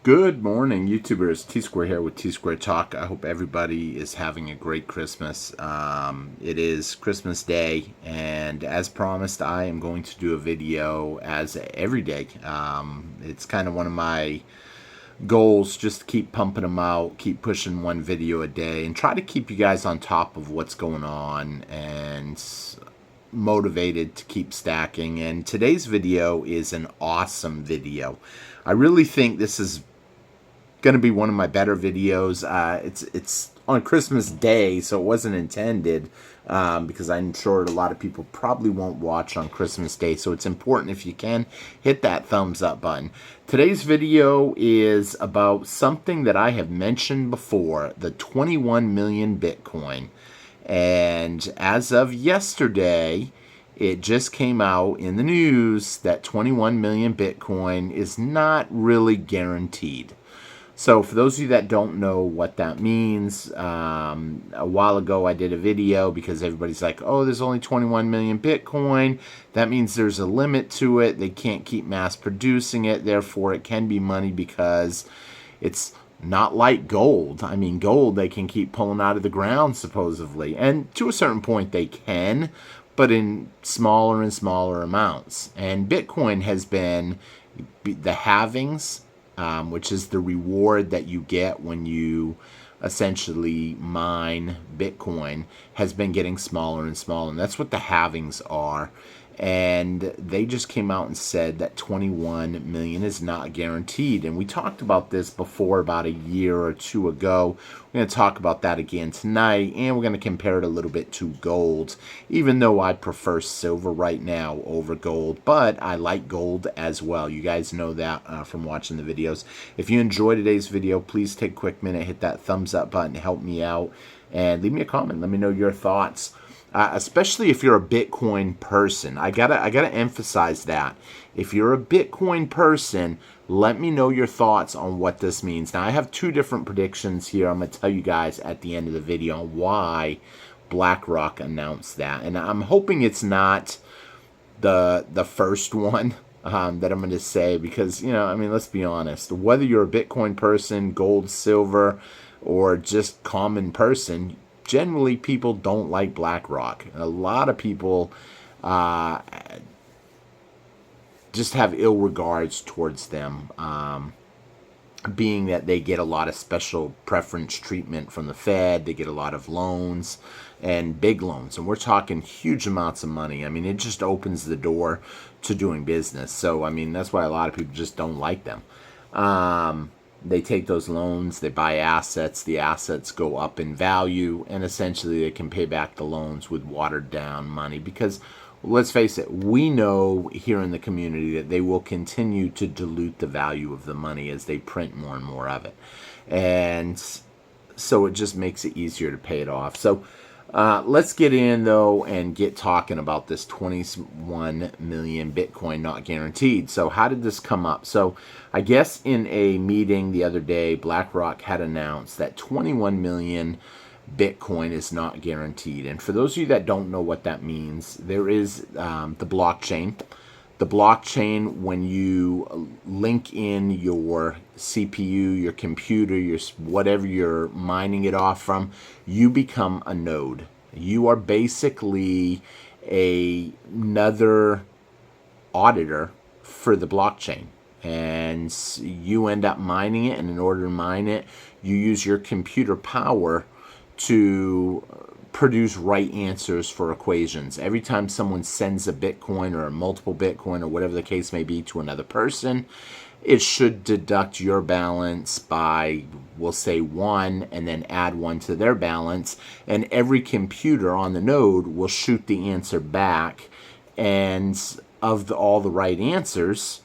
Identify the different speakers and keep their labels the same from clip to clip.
Speaker 1: Good morning, YouTubers. T-Square here with T-Square Talk. I hope everybody is having a great Christmas. It is Christmas Day, and as promised, I am going to do a video as every day. It's kind of one of my goals, just to keep pumping them out, keep pushing one video a day, and try to keep you guys on top of what's going on and motivated to keep stacking. And today's video is an awesome video. I really think this is going to be one of my better videos. It's on Christmas Day, so it wasn't intended because I'm sure a lot of people probably won't watch on Christmas Day. So it's important, if you can, hit that thumbs up button. Today's video is about something that I have mentioned before, the 21 million Bitcoin. And as of yesterday, it just came out in the news that 21 million Bitcoin is not really guaranteed. So for those of you that don't know what that means, a while ago I did a video because everybody's like, oh, there's only 21 million Bitcoin. That means there's a limit to it. They can't keep mass producing it. Therefore, it can be money because it's not like gold. I mean, gold they can keep pulling out of the ground, supposedly. And to a certain point they can, but in smaller and smaller amounts. And Bitcoin has been the halvings, which is the reward that you get when you essentially mine Bitcoin, has been getting smaller and smaller. And that's what the halvings are. And they just came out and said that 21 million is not guaranteed. And we talked about this before about a year or two ago. We're going to talk about that again tonight. And we're going to compare it a little bit to gold, even though I prefer silver right now over gold. But I like gold as well. You guys know that from watching the videos. If you enjoyed today's video, please take a quick minute, hit that thumbs up button, help me out, and leave me a comment. Let me know your thoughts. Especially if you're a Bitcoin person. I gotta emphasize that. If you're a Bitcoin person, let me know your thoughts on what this means. Now, I have two different predictions here. I'm going to tell you guys at the end of the video why BlackRock announced that. And I'm hoping it's not the first one that I'm going to say because, you know, I mean, let's be honest. Whether you're a Bitcoin person, gold, silver, or just common person, generally, people don't like BlackRock. A lot of people just have ill regards towards them, being that they get a lot of special preference treatment from the Fed. They get a lot of loans and big loans. And we're talking huge amounts of money. I mean, it just opens the door to doing business. So, I mean, that's why a lot of people just don't like them. They take those loans, they buy assets, the assets go up in value, and essentially they can pay back the loans with watered down money because, let's face it, we know here in the community that they will continue to dilute the value of the money as they print more and more of it. And so it just makes it easier to pay it off. So let's get in, though, and get talking about this 21 million Bitcoin not guaranteed. So how did this come up? So I guess in a meeting the other day, BlackRock had announced that 21 million Bitcoin is not guaranteed. And for those of you that don't know what that means, there is the blockchain. The blockchain, when you link in your CPU, your computer, your whatever you're mining it off from, you become a node. You are basically another auditor for the blockchain. And you end up mining it, and in order to mine it, you use your computer power to produce right answers for equations. Every time someone sends a Bitcoin or a multiple Bitcoin or whatever the case may be to another person, it should deduct your balance by, we'll say, 1 and then add 1 to their balance. And every computer on the node will shoot the answer back. And of all the right answers,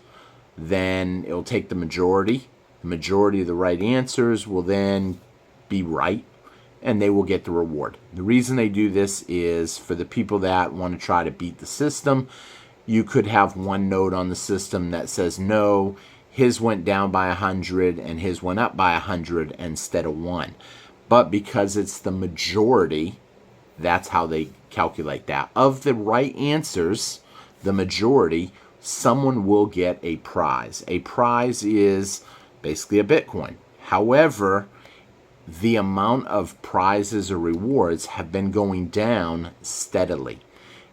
Speaker 1: then it'll take the majority. The majority of the right answers will then be right, and they will get the reward. The reason they do this is for the people that want to try to beat the system. You could have one node on the system that says, no, his went down by 100 and his went up by 100 instead of 1. But because it's the majority, that's how they calculate that. Of the right answers, the majority, someone will get a prize. A prize is basically a Bitcoin. However, the amount of prizes or rewards have been going down steadily.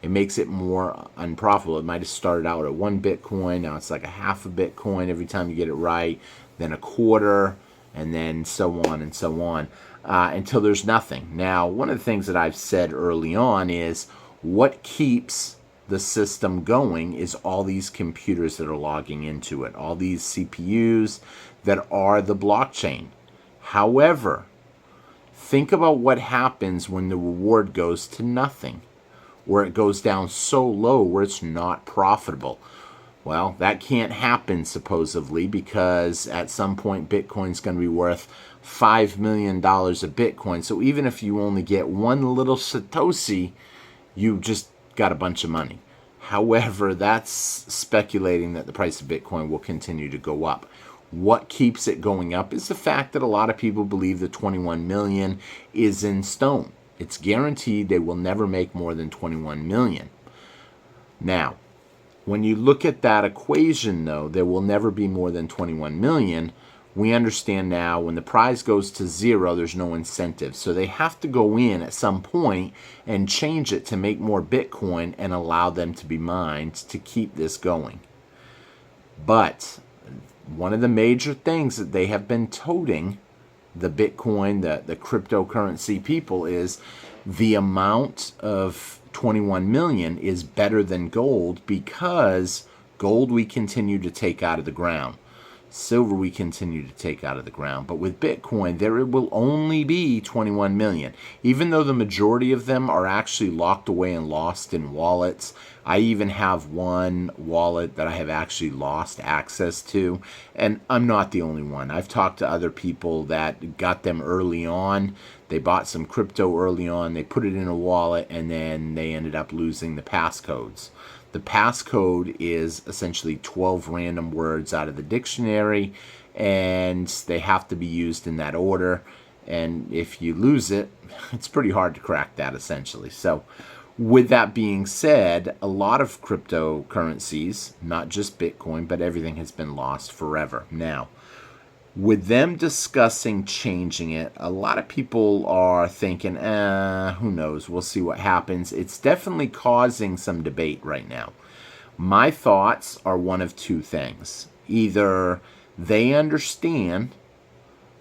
Speaker 1: It makes it more unprofitable. It might have started out at 1 Bitcoin. Now it's like a half a Bitcoin every time you get it right, then a quarter, and then so on and so on, until there's nothing. Now, one of the things that I've said early on is what keeps the system going is all these computers that are logging into it, all these CPUs that are the blockchain. However, think about what happens when the reward goes to nothing, where it goes down so low where it's not profitable. Well, that can't happen supposedly, because at some point Bitcoin's going to be worth $5 million a Bitcoin. So even if you only get one little Satoshi, you just got a bunch of money. However, that's speculating that the price of Bitcoin will continue to go up. What keeps it going up is the fact that a lot of people believe the 21 million is in stone. It's guaranteed they will never make more than 21 million. Now, when you look at that equation, though, there will never be more than 21 million. We understand now when the prize goes to zero, there's no incentive. So they have to go in at some point and change it to make more Bitcoin and allow them to be mined to keep this going. But one of the major things that they have been toting the Bitcoin, the cryptocurrency people, is the amount of 21 million is better than gold, because gold we continue to take out of the ground. Silver we continue to take out of the ground. But with Bitcoin, there will only be 21 million. Even though the majority of them are actually locked away and lost in wallets. I even have one wallet that I have actually lost access to. And I'm not the only one. I've talked to other people that got them early on. They bought some crypto early on. They put it in a wallet, and then they ended up losing the passcodes. The passcode is essentially 12 random words out of the dictionary, and they have to be used in that order. And if you lose it, it's pretty hard to crack that, essentially. So with that being said, a lot of cryptocurrencies, not just Bitcoin, but everything has been lost forever. Now, with them discussing changing it, a lot of people are thinking, who knows, we'll see what happens. It's definitely causing some debate right now. My thoughts are one of two things. Either they understand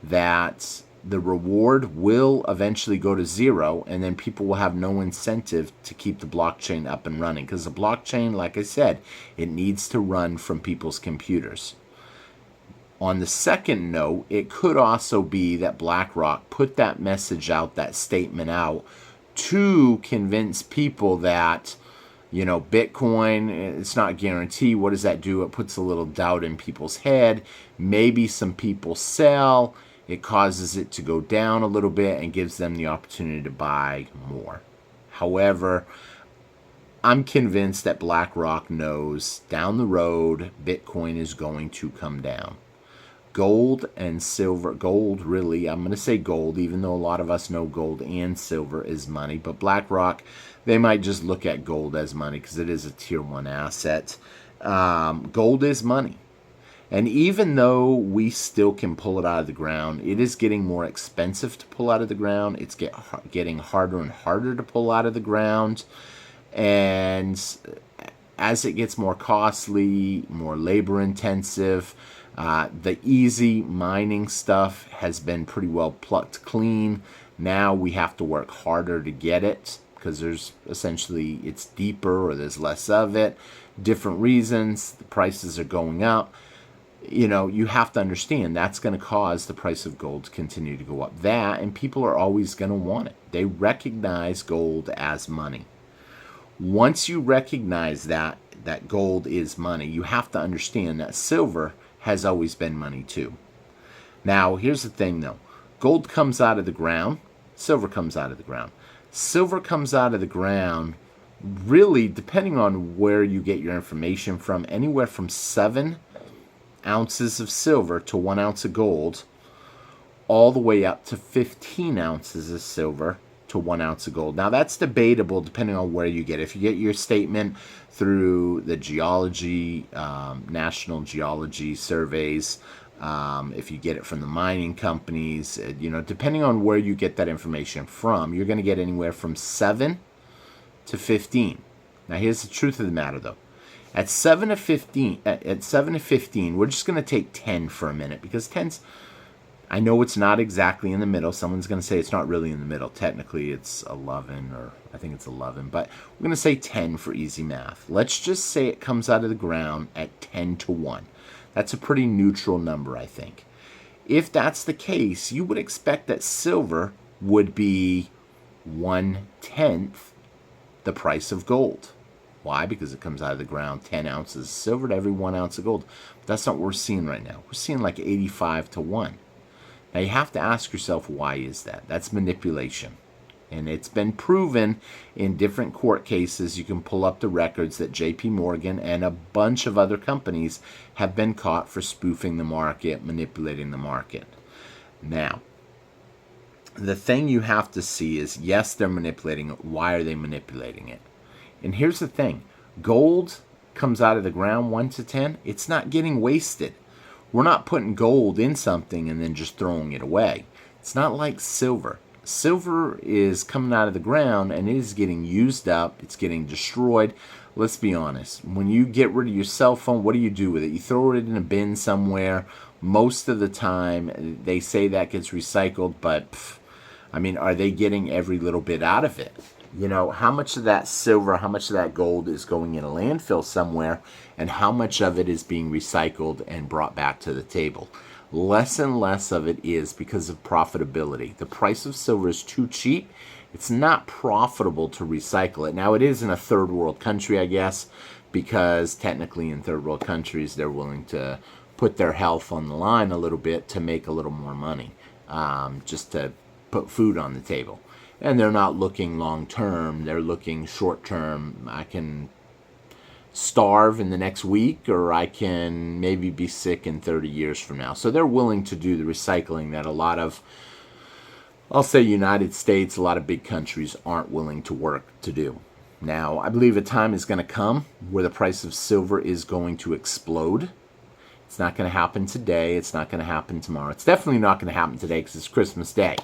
Speaker 1: that the reward will eventually go to zero, and then people will have no incentive to keep the blockchain up and running. Because the blockchain, like I said, it needs to run from people's computers. On the second note, it could also be that BlackRock put that message out, that statement out, to convince people that, you know, Bitcoin, it's not guaranteed. What does that do? It puts a little doubt in people's head. Maybe some people sell. It causes it to go down a little bit and gives them the opportunity to buy more. However, I'm convinced that BlackRock knows down the road Bitcoin is going to come down. Gold and silver, gold really, I'm going to say gold, even though a lot of us know gold and silver is money. But BlackRock, they might just look at gold as money because it is a tier 1 asset. Gold is money. And even though we still can pull it out of the ground, it is getting more expensive to pull out of the ground. It's getting harder and harder to pull out of the ground. And as it gets more costly, more labor intensive, the easy mining stuff has been pretty well plucked clean. Now we have to work harder to get it because there's essentially, it's deeper or there's less of it. Different reasons, the prices are going up. You know, you have to understand that's going to cause the price of gold to continue to go up. That, and people are always going to want it. They recognize gold as money. Once you recognize that gold is money, you have to understand that silver has always been money too. Now, here's the thing though. Gold comes out of the ground. Silver comes out of the ground. Silver comes out of the ground, really, depending on where you get your information from, anywhere from 7 ounces of silver to 1 ounce of gold, all the way up to 15 ounces of silver to 1 ounce of gold. Now, that's debatable depending on where you get it. If you get your statement through the geology, National Geology surveys, If you get it from the mining companies, depending on where you get that information from, you're going to get anywhere from 7 to 15. Now, here's the truth of the matter, though. At 7 to 15, we're just going to take 10 for a minute, because 10's, I know it's not exactly in the middle. Someone's going to say it's not really in the middle. Technically, it's 11, or I think it's 11, but we're going to say 10 for easy math. Let's just say it comes out of the ground at 10 to 1. That's a pretty neutral number, I think. If that's the case, you would expect that silver would be 1/10 the price of gold. Why? Because it comes out of the ground 10 ounces of silver to every 1 ounce of gold. But that's not what we're seeing right now. We're seeing like 85 to 1. Now you have to ask yourself, why is that? That's manipulation. And it's been proven in different court cases. You can pull up the records that JP Morgan and a bunch of other companies have been caught for spoofing the market, manipulating the market. Now, the thing you have to see is, yes, they're manipulating it. Why are they manipulating it? And here's the thing. Gold comes out of the ground 1 to 10. It's not getting wasted. We're not putting gold in something and then just throwing it away. It's not like silver. Silver is coming out of the ground and it is getting used up. It's getting destroyed. Let's be honest. When you get rid of your cell phone, what do you do with it? You throw it in a bin somewhere. Most of the time, they say that gets recycled, but are they getting every little bit out of it? How much of that silver, how much of that gold is going in a landfill somewhere, and how much of it is being recycled and brought back to the table? Less and less of it is because of profitability. The price of silver is too cheap. It's not profitable to recycle it. Now, it is in a third world country, I guess, because technically in third world countries, they're willing to put their health on the line a little bit to make a little more money, just to put food on the table. And they're not looking long term, they're looking short term. I can starve in the next week, or I can maybe be sick in 30 years from now. So they're willing to do the recycling that a lot of, I'll say United States, a lot of big countries aren't willing to work to do. Now, I believe a time is going to come where the price of silver is going to explode. It's not going to happen today. It's not going to happen tomorrow. It's definitely not going to happen today because it's Christmas Day.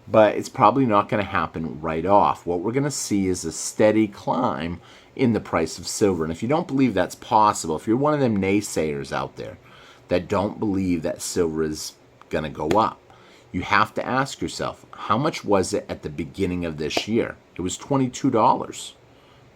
Speaker 1: But it's probably not going to happen right off. What we're going to see is a steady climb in the price of silver. And if you don't believe that's possible, if you're one of them naysayers out there that don't believe that silver is going to go up, you have to ask yourself, how much was it at the beginning of this year? It was $22.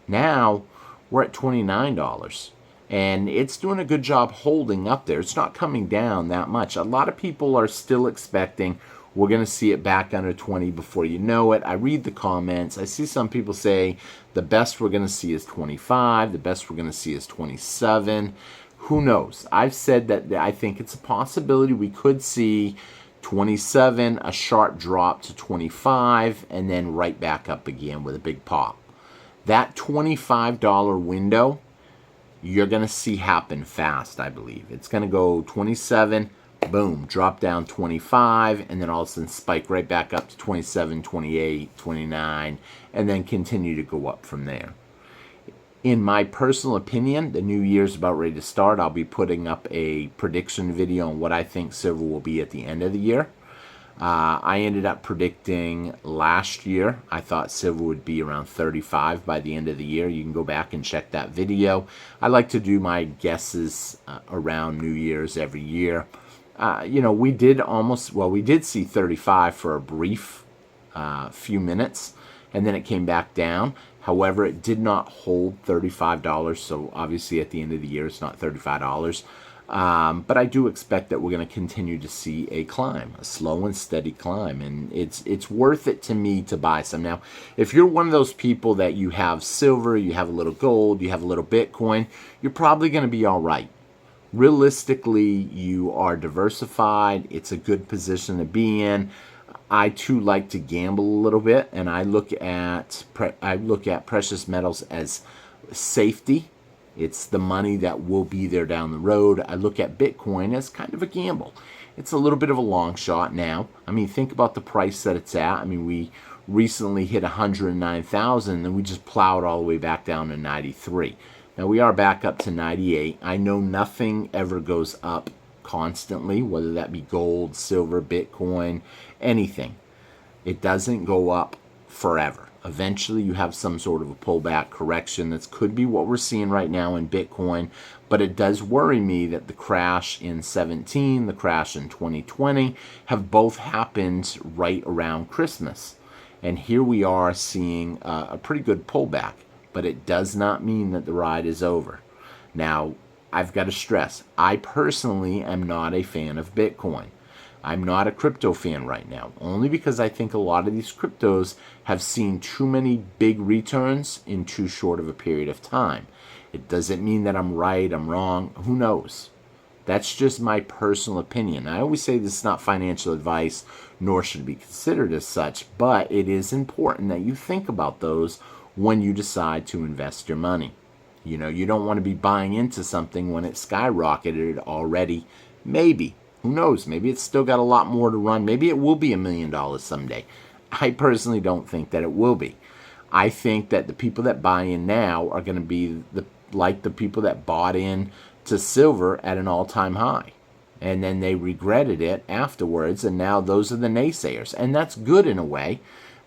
Speaker 1: Now we're at $29. And it's doing a good job holding up there. It's not coming down that much. A lot of people are still expecting we're going to see it back under 20 before you know it. I read the comments. I see some people say the best we're going to see is 25. The best we're going to see is 27. Who knows? I've said that I think it's a possibility we could see 27, a sharp drop to 25, and then right back up again with a big pop. That $25 window, you're going to see happen fast, I believe. It's going to go 27, boom, drop down 25, and then all of a sudden spike right back up to 27, 28, 29, and then continue to go up from there. In my personal opinion, the new year's about ready to start. I'll be putting up a prediction video on what I think silver will be at the end of the year. I ended up predicting last year, I thought silver would be around 35 by the end of the year. You can go back and check that video. I like to do my guesses around New Year's every year. We did see 35 for a brief few minutes, and then it came back down. However, it did not hold $35, so obviously at the end of the year, it's not $35. But I do expect that we're going to continue to see a climb, a slow and steady climb, and it's worth it to me to buy some. Now, if you're one of those people that you have silver, you have a little gold, you have a little Bitcoin, you're probably going to be all right. Realistically, you are diversified. It's a good position to be in. I too like to gamble a little bit, and I look at precious metals as safety. It's the money that will be there down the road. I look at Bitcoin as kind of a gamble. It's a little bit of a long shot now. Think about the price that it's at. We recently hit 109,000, and we just plowed all the way back down to 93. Now we are back up to 98. I know nothing ever goes up constantly, whether that be gold, silver, Bitcoin, anything. It doesn't go up forever. Eventually you have some sort of a pullback correction. That could be what we're seeing right now in Bitcoin, but it does worry me that the crash in 17, the crash in 2020 have both happened right around Christmas. And here we are seeing a pretty good pullback, but it does not mean that the ride is over. Now, I've got to stress, I personally am not a fan of Bitcoin. I'm not a crypto fan right now, only because I think a lot of these cryptos have seen too many big returns in too short of a period of time. It doesn't mean that I'm right, I'm wrong, who knows? That's just my personal opinion. I always say this is not financial advice, nor should it be considered as such, but it is important that you think about those when you decide to invest your money. You know, you don't want to be buying into something when it skyrocketed already. Maybe. Who knows? Maybe it's still got a lot more to run. Maybe it will be $1 million someday. I personally don't think that it will be. I think that the people that buy in now are going to be like the people that bought in to silver at an all-time high. And then they regretted it afterwards, and now those are the naysayers. And that's good in a way,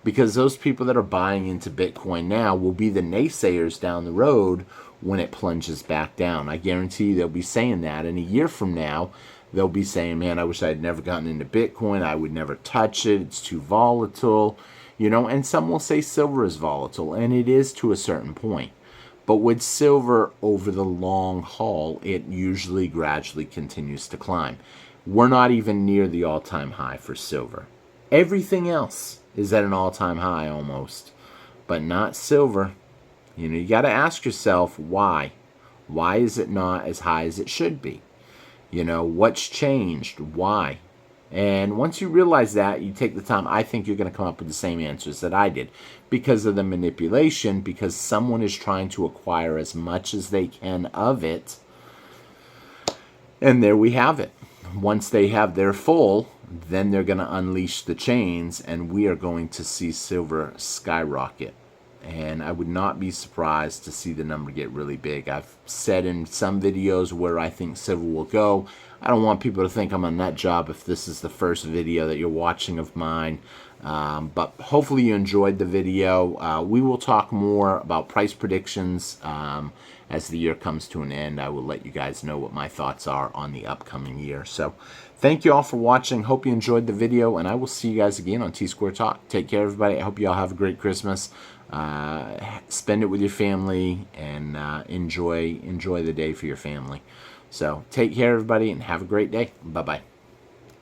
Speaker 1: because those people that are buying into Bitcoin now will be the naysayers down the road when it plunges back down. I guarantee you they'll be saying that. And a year from now, they'll be saying, man, I wish I had never gotten into Bitcoin. I would never touch it. It's too volatile. You know, and some will say silver is volatile, and it is to a certain point. But with silver, over the long haul, it usually gradually continues to climb. We're not even near the all-time high for silver. Everything else is at an all-time high almost, but not silver. You know, you got to ask yourself why. Why is it not as high as it should be? You know, what's changed? Why? And once you realize that, you take the time, I think you're going to come up with the same answers that I did. Because of the manipulation, because someone is trying to acquire as much as they can of it. And there we have it. Once they have their full, then they're going to unleash the chains, and we are going to see silver skyrocket. And I would not be surprised to see the number get really big. I've said in some videos where I think silver will go. I don't want people to think I'm a nut job if this is the first video that you're watching of mine. But hopefully you enjoyed the video. We will talk more about price predictions as the year comes to an end. I will let you guys know what my thoughts are on the upcoming year. So thank you all for watching. Hope you enjoyed the video, and I will see you guys again on T-Square Talk. Take care, everybody. I hope you all have a great Christmas. Spend it with your family, and enjoy the day for your family. So take care, everybody, and have a great day. Bye-bye.